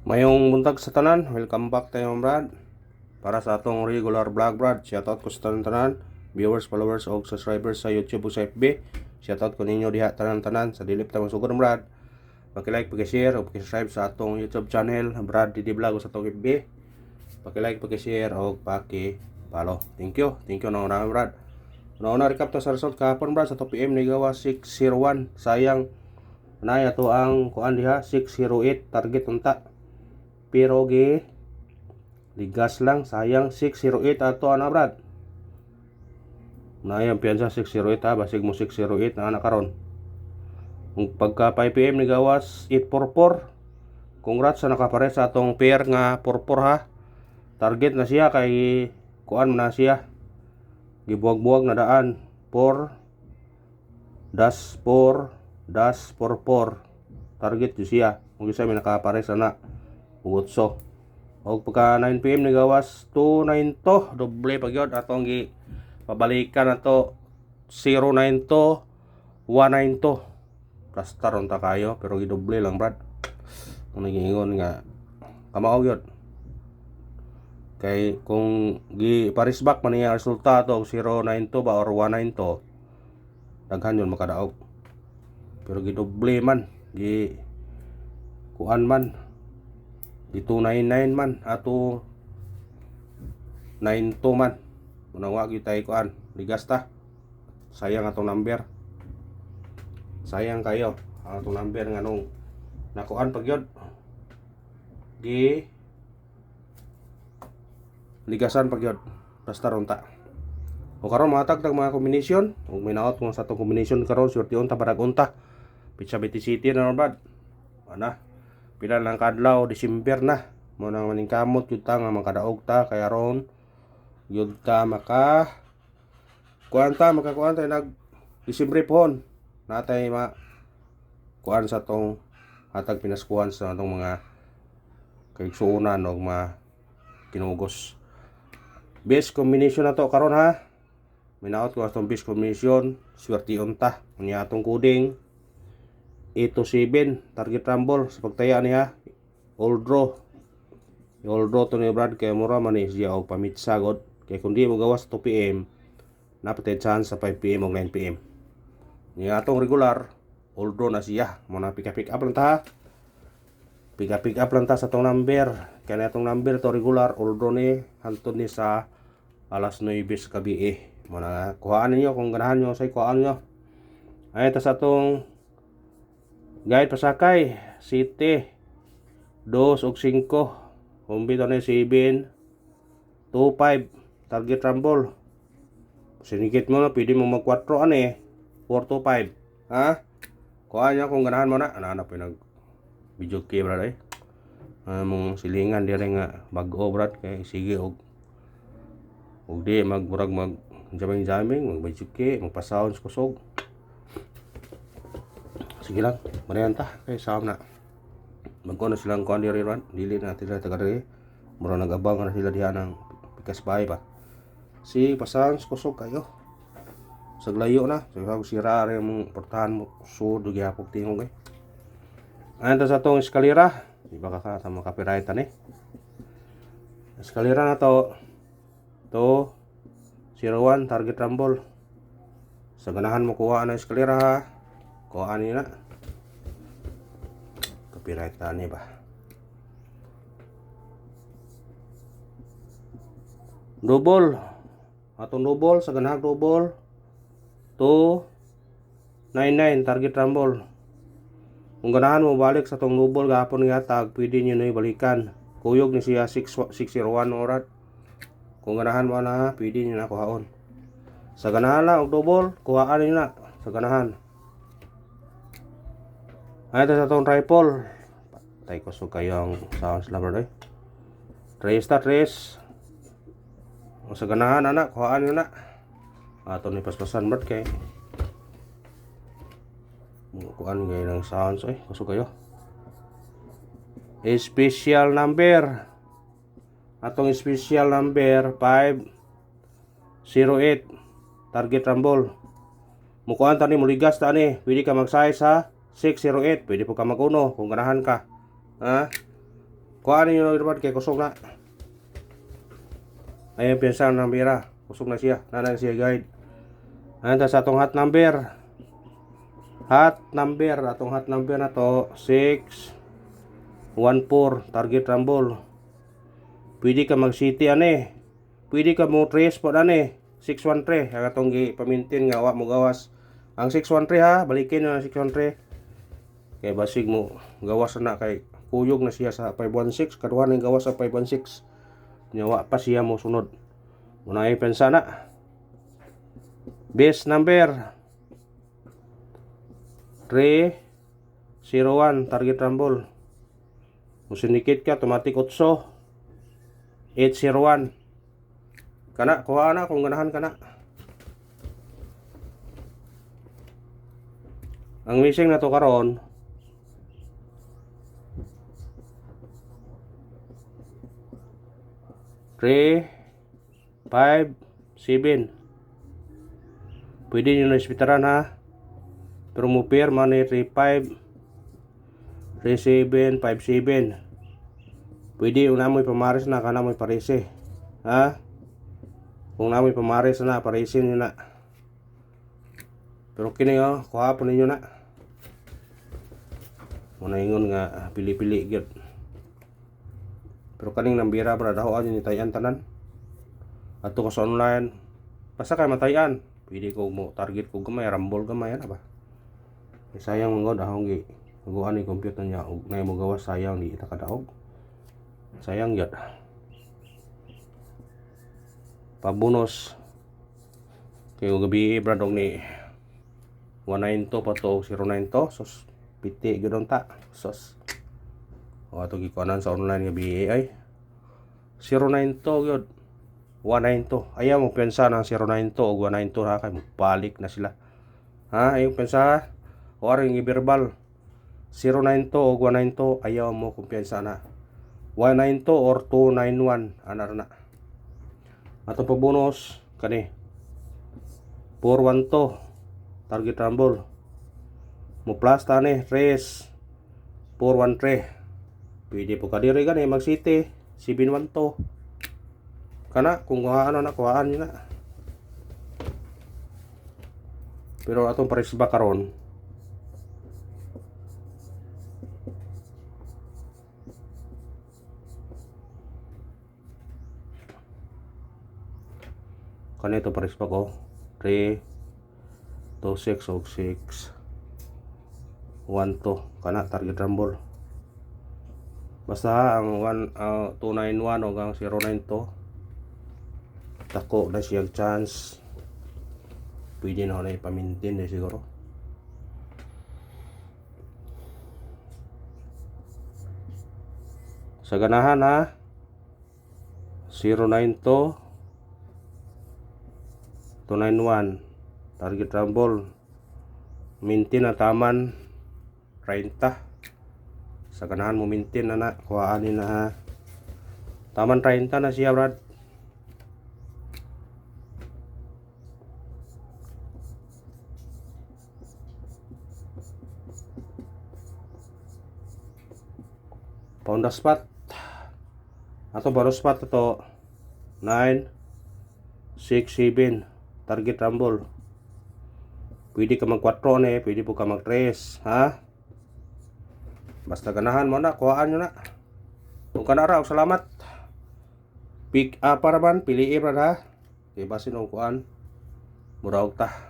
Mayong buntag sa tanan, welcome back tayo Brad. Para sa atong regular vlog Brad, shoutout ko sa tanan, viewers, followers o subscribers sa YouTube o sa FB. Shoutout ko ninyo diha tanan-tanan sa dilip ta masugod Brad. Paki-like, paki-share o paki-subscribe sa atong YouTube channel Brad Didi Vlog o sa atong FB. Paki-like, paki-share o paki-follow. Thank you na una Brad. Una recap ta sa result kahapon Brad sa 2 PM ni gawa 601. Sayang na ato ang kuan diha 608 target unta. Pero ligas lang, sayang 608 ato ana Brad. Na yung piyansa 608 ha, basig mo 608 na karon. Kung pagka 5 PM ni gawas 844. Congrats sa nakapare sa atong pair nga 44 ha. Target na siya kay kuan na siya. Gibuwag-buwag na daan 4-4-44. Target yun siya. Kung isa may nakapare sana Ugotso. O pagka 9 PM ni gawas 292 doble pagyod atong gi pabalikan nato 092 192. Basta ron ta kayo pero gidoble lang Brad. Kung nagingon nga kamao gyud. Kay kung gi parisbak man niya resulta to 092 ba or 192 daghan yun makadaog. Pero gidoble man gi kuan man di 299 man ato 92 man unang wag yung tayo kuan ligas ta. Sayang atong number, sayang kayo ang atong number nga nung nakuan pagyod di ligasan pagyod basta ron ta. O karon matag tag mga combination ug minaot mo sa atong combination karon swerte unta barag unta Pizza City na bad ana pila lang kadlaw December na mo nang maning kamot yun ta nga makadaog ta kaya ron yun ta makakuan ta nag December pohon natay kuan sa tong hatag pinaskuhan sa atong mga kaigsuonan o mga kinugos. Best combination na to karon ha, minaot ko atong best combination swerte unta unya atong coding 827 target rumble sa pagtaya niya all draw to ni Brad kay mura man siya og pamitsa god kay kun di mo gawas 2 PM napatay chance sa 5 PM o 9 PM niya atong regular all draw na siya mo na pick up lang ta pick up lang ta sa tong number kay na atong number to regular all draw ni hantod ni sa alas 9 sa gabi mo na kuhaan niyo kung ganahan niyo say kuhaan niyo ay ta sa tong guide pasakay City 2 ug 5 kumbito na 7 2-5 target rumble sinigit mo na pwede mo mag 4 ani 4-5 ha kuha niya kung ganahan mo na ana pinag video key brad mong silingan dire nga bag-o brad kay sige og di magburag mag jaming mag video key magpa-sounds kusog. Sige lang, marihan ta kay saam na. Magkuha na silang kuhan diri ron, dili na sila taga diri. Mura nag-abang na sila diha ng pikas bahay ba. Si pasang kusog kayo. Saglayo na, siguro sira rin mong portahan mo sud ug gihapog tingog eh. Ayan sa tong eskalera, di ba ka sa mga copyright ni. Eskalera na to 01 target rumble. Sa ganahan mo kuha na eskalera ha. Kuhaan nila copyright tani ba double atong double sa ganahang double 299 target rumble kung ganahan mo balik sa tong double gahapon nga tag pwede nyo na ibalikan kuyog ni siya 601 orat kung ganahan mo na pwede nyo na kuhaon sa ganahan na og double kuhaan nyo na sa ganahan. Ay, ito sa itong rifle. Patay ko so kayo ang sounds lover eh. Trace. O sa ganahan anak, kuhaan nyo na. Ato ni paspasan mat kay. Kuhaan kayo ng sounds eh. Kuso kayo. Special number. Atong special number 508. Target rumble. Mukuhaan tani muligas tani. Pwede ka mag-size ha. 608 pwede po ka mag-uno kung ganahan ka ha Kuhaan ninyo Brad kay kusog na. Ayan piyansa ng bira. Kusog na siya. Nanay siya guide. Ayan sa atong hot number. Atong hot number na to 614 target rumble. Pwede ka mag city ane. Pwede ka mo trace po ane. 613 ang atong gipamintin nga wa mo gawas. Ang 613 ha, balikin na 613. Kay basig mo gawas na kay kuyog na siya sa 516 kaduha ning gawas sa 516. Nyawa pa siya mo sunod. Muna ay pensa na. Base number 301 target rumble. Musinikit ka automatic 8 801. Kana kuha na kung ganahan kana. Ang missing na to karon 3, 5, 7. Pwede nyo na ispitaran ha. Pero mo pair man 3, 5, 3, 7, 5, 7. Pwede yung namoy pamaris na kana mo'y parisi. Ha? Kung namoy pamaris na parisin nyo na. Pero kini kuha po ninyo na. Muna ingon nga pili-pili gyud. Pero kaning nambira para dahoan ni tayan tanan. Ato ko sa online. Basta kay matayan. Pwede ko mo target ko gamay, rumble gamay na ba. Sayang mong god ahong gi. Nuguan ni computer niya ug nay mo gawas sayang di ita kadaog. Sayang gyud. Pabonus kay gabi brad og ni 19 pa to 09 to sos piti gyud ta sos. O ato gikuanan sa online nga BA ay 09 to gyud 192. Ayaw mo pensa ng 092 o 192 ha kay balik na sila. Ha, ayaw pensa o ring verbal 092 o 192 ayaw mo kumpiyansa na 192 or 291 anar na. Ato pa bonus kani 412 target rumble mo plus tani 3 413. Pwede po kadiri gani mag city 712 kana kung ano na kuhaan nyo na. Pero atong pares ba karon kanito pares pa ko 3 2 6 og 6 1 2 kana target rumble. Basta ang 291 o ang 092 tako na siyang chance. Pwede na ipamintin na siguro. Sa ganahan ha 092 291 target rumble. Mintin na taman 30. Sa ganahan mo mintin na kuhaanin na ha. Taman 30 na siya brad. Pound the spot. Ato baro spot ito 9 6 7 target rumble. Pwede ka mag 4 ne, pwede po ka mag 3 ha. Basta ganahan mo na, kuhaan nyo na. Kung ka na raw, salamat. Pick up para man, piliin ra ha. Kaya basin ang kuhaan. Muraog ta.